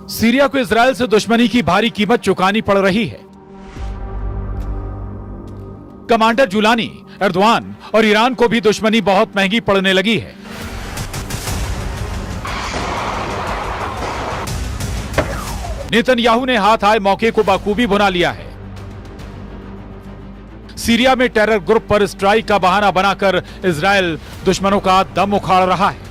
Syria को Israel से दुश्मनी की भारी कीमत चुकानी पड़ रही है। कमांडर जुलानी, एर्दोआन और ईरान को भी दुश्मनी बहुत महंगी पड़ने लगी है। नेतन्याहू ने हाथ आए मौके को बखूबी भुना लिया है। सीरिया में टेरर ग्रुप पर स्ट्राइक का बहाना बनाकर इजरायल दुश्मनों का दम उखाड़ रहा है।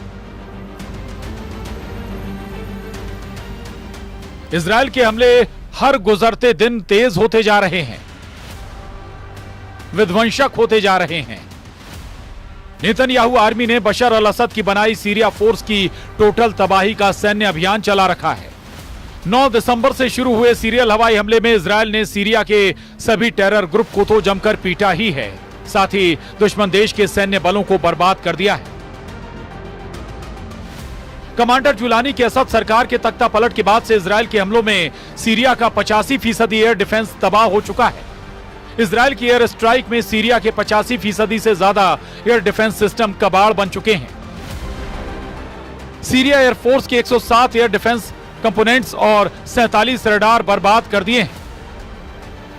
इजरायल के हमले हर गुजरते दिन तेज होते जा रहे हैं, विध्वंसक होते जा रहे हैं। नेतन्याहू आर्मी ने बशर अल असद की बनाई सीरिया फोर्स की टोटल तबाही का सैन्य अभियान चला रखा है। 9 दिसंबर से शुरू हुए सीरियल हवाई हमले में इजरायल ने सीरिया के सभी टेरर ग्रुप को तो जमकर पीटा ही है, साथ ही दुश्मन देश के सैन्य बलों को बर्बाद कर दिया है। कमांडर जुलानी की असद सरकार के तख्ता पलट के बाद से इजरायल के हमलों में सीरिया का 85% एयर डिफेंस तबाह हो चुका है। इजरायल की एयर स्ट्राइक में सीरिया के 85% से ज्यादा एयर डिफेंस सिस्टम कबाड़ बन चुके हैं। सीरिया एयरफोर्स के 107 एयर डिफेंस कंपोनेंट्स और 47 रडार बर्बाद कर दिए हैं।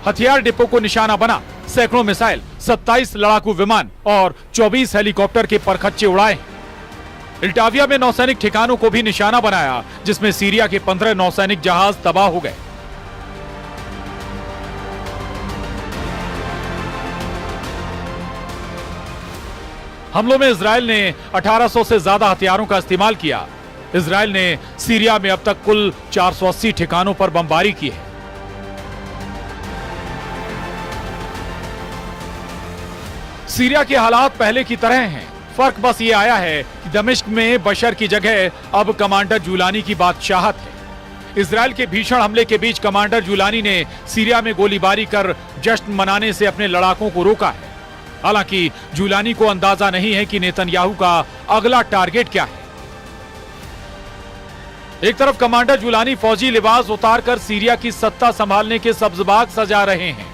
हथियार डिपो को निशाना बना सैकड़ों मिसाइल, 27 लड़ाकू विमान और 24 हेलीकॉप्टर के परखच्चे उड़ाए। इल्टाविया में नौसैनिक ठिकानों को भी निशाना बनाया, जिसमें सीरिया के 15 नौसैनिक जहाज तबाह हो गए। हमलों में इजरायल ने 1800 से ज्यादा हथियारों का इस्तेमाल किया। इजरायल ने सीरिया में अब तक कुल 480 ठिकानों पर बमबारी की है। सीरिया के हालात पहले की तरह हैं। फर्क बस ये आया है कि दमिश्क में बशर की जगह अब कमांडर जुलानी की बादशाहत है। इजरायल के भीषण हमले के बीच कमांडर जुलानी ने सीरिया में गोलीबारी कर जश्न मनाने से अपने लड़ाकों को रोका है। हालांकि जुलानी को अंदाजा नहीं है कि नेतन्याहू का अगला टारगेट क्या है। एक तरफ कमांडर जुलानी फौजी लिबास उतारकर सीरिया की सत्ता संभालने के सब्जबाग सजा रहे हैं,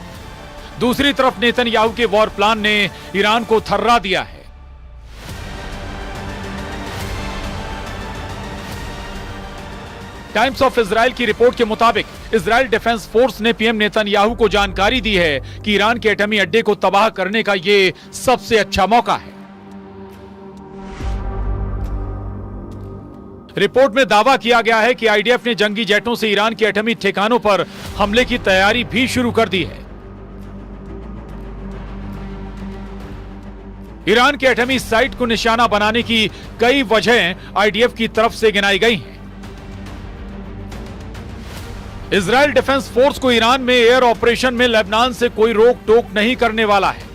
दूसरी तरफ नेतन्याहू के वॉर प्लान ने ईरान को थर्रा दिया है। टाइम्स ऑफ इजराइल की रिपोर्ट के मुताबिक इजराइल डिफेंस फोर्स ने पीएम नेतन्याहू को जानकारी दी है कि ईरान के एटमी अड्डे को तबाह करने का यह सबसे अच्छा मौका है। रिपोर्ट में दावा किया गया है कि आईडीएफ ने जंगी जेटों से ईरान के एटमी ठिकानों पर हमले की तैयारी भी शुरू कर दी है। ईरान के एटमी साइट को निशाना बनाने की कई वजहें आईडीएफ की तरफ से गिनाई गई हैं। इजरायल डिफेंस फोर्स को ईरान में एयर ऑपरेशन में लेबनान से कोई रोक टोक नहीं करने वाला है।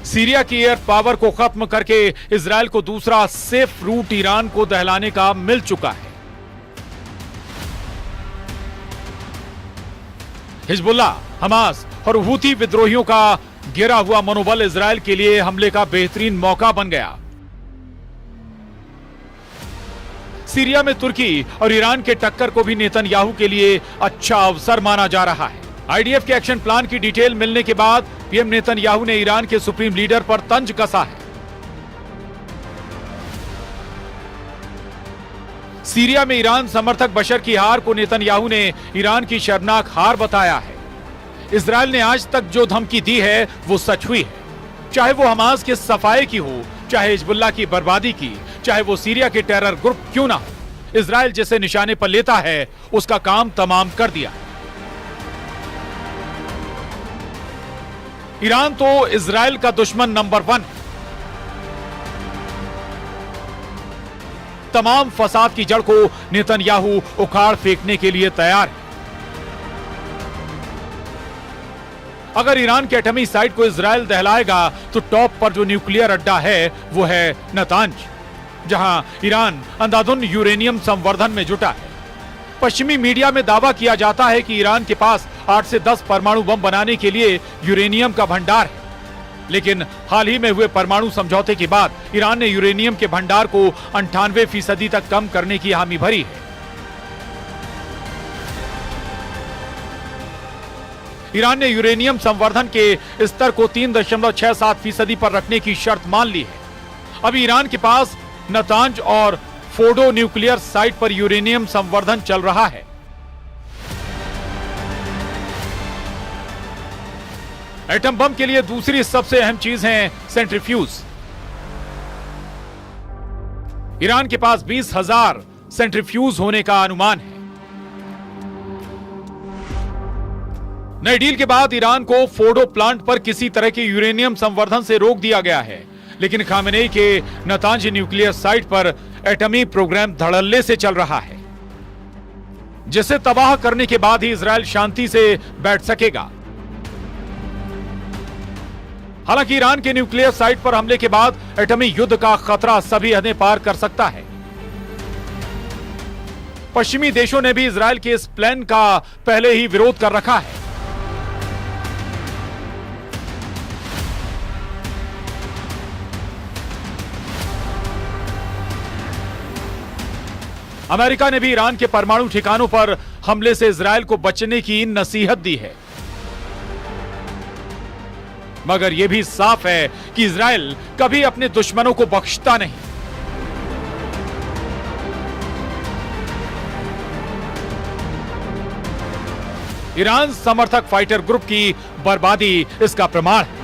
सीरिया की एयर पावर को खत्म करके इजरायल को दूसरा सेफ रूट ईरान को दहलाने का मिल चुका है। हिजबुल्लाह, हमास और हूती विद्रोहियों का गिरा हुआ मनोबल इजरायल के लिए हमले का बेहतरीन मौका बन गया। सीरिया में तुर्की और ईरान के टक्कर को भी नेतन्याहू के लिए अच्छा अवसर माना जा रहा है। आईडीएफ के एक्शन प्लान की डिटेल मिलने के बाद पीएम नेतन्याहू ने ईरान के सुप्रीम लीडर पर तंज कसा है। सीरिया में ईरान समर्थक बशर की हार को नेतन्याहू ने ईरान की शर्मनाक हार बताया है। इजरायल ने आज तक जो धमकी दी है वो सच हुई है, चाहे वो हमास के सफाए की हो, चाहे हिजबुल्लाह की बर्बादी की, चाहे वो सीरिया के टेरर ग्रुप क्यों ना हो। इजरायल जिसे निशाने पर लेता है उसका काम तमाम कर दिया। ईरान तो इजरायल का दुश्मन नंबर 1 है। तमाम फसाद की जड़ को नेतन्याहू उखाड़ फेंकने के लिए तैयार है। अगर ईरान के एटमी साइट को इजरायल दहलाएगा तो टॉप पर जो न्यूक्लियर अड्डा है वो है नतांज, जहां ईरान अंधाधुन यूरेनियम संवर्धन में जुटा है। पश्चिमी मीडिया में दावा किया जाता है कि ईरान के पास 8 से 10 परमाणु बम बनाने के लिए यूरेनियम का भंडार है, लेकिन हाल ही में हुए परमाणु समझौते के बाद ईरान ने यूरेनियम के भंडार को 98% तक कम करने की हामी भरी है। ईरान ने यूरेनियम संवर्धन के स्तर को 3.67% पर रखने की शर्त मान ली है। अब ईरान के पास नतांज और फोर्डो न्यूक्लियर साइट पर यूरेनियम संवर्धन चल रहा है। एटम बम के लिए दूसरी सबसे अहम चीज है सेंट्रीफ्यूज। ईरान के पास 20,000 सेंट्रीफ्यूज होने का अनुमान है। नई डील के बाद ईरान को फोर्डो प्लांट पर किसी तरह के यूरेनियम संवर्धन से रोक दिया गया है, लेकिन खामेनेई के नतांज न्यूक्लियर साइट पर एटमी प्रोग्राम धड़ल्ले से चल रहा है, जिसे तबाह करने के बाद ही इजरायल शांति से बैठ सकेगा। हालांकि ईरान के न्यूक्लियर साइट पर हमले के बाद एटमी युद्ध का खतरा सभी हदें पार कर सकता है। पश्चिमी देशों ने भी इजरायल के इस प्लान का पहले ही विरोध कर रखा है। अमेरिका ने भी ईरान के परमाणु ठिकानों पर हमले से इजरायल को बचने की नसीहत दी है, मगर यह भी साफ है कि इजरायल कभी अपने दुश्मनों को बख्शता नहीं। ईरान समर्थक फाइटर ग्रुप की बर्बादी इसका प्रमाण है।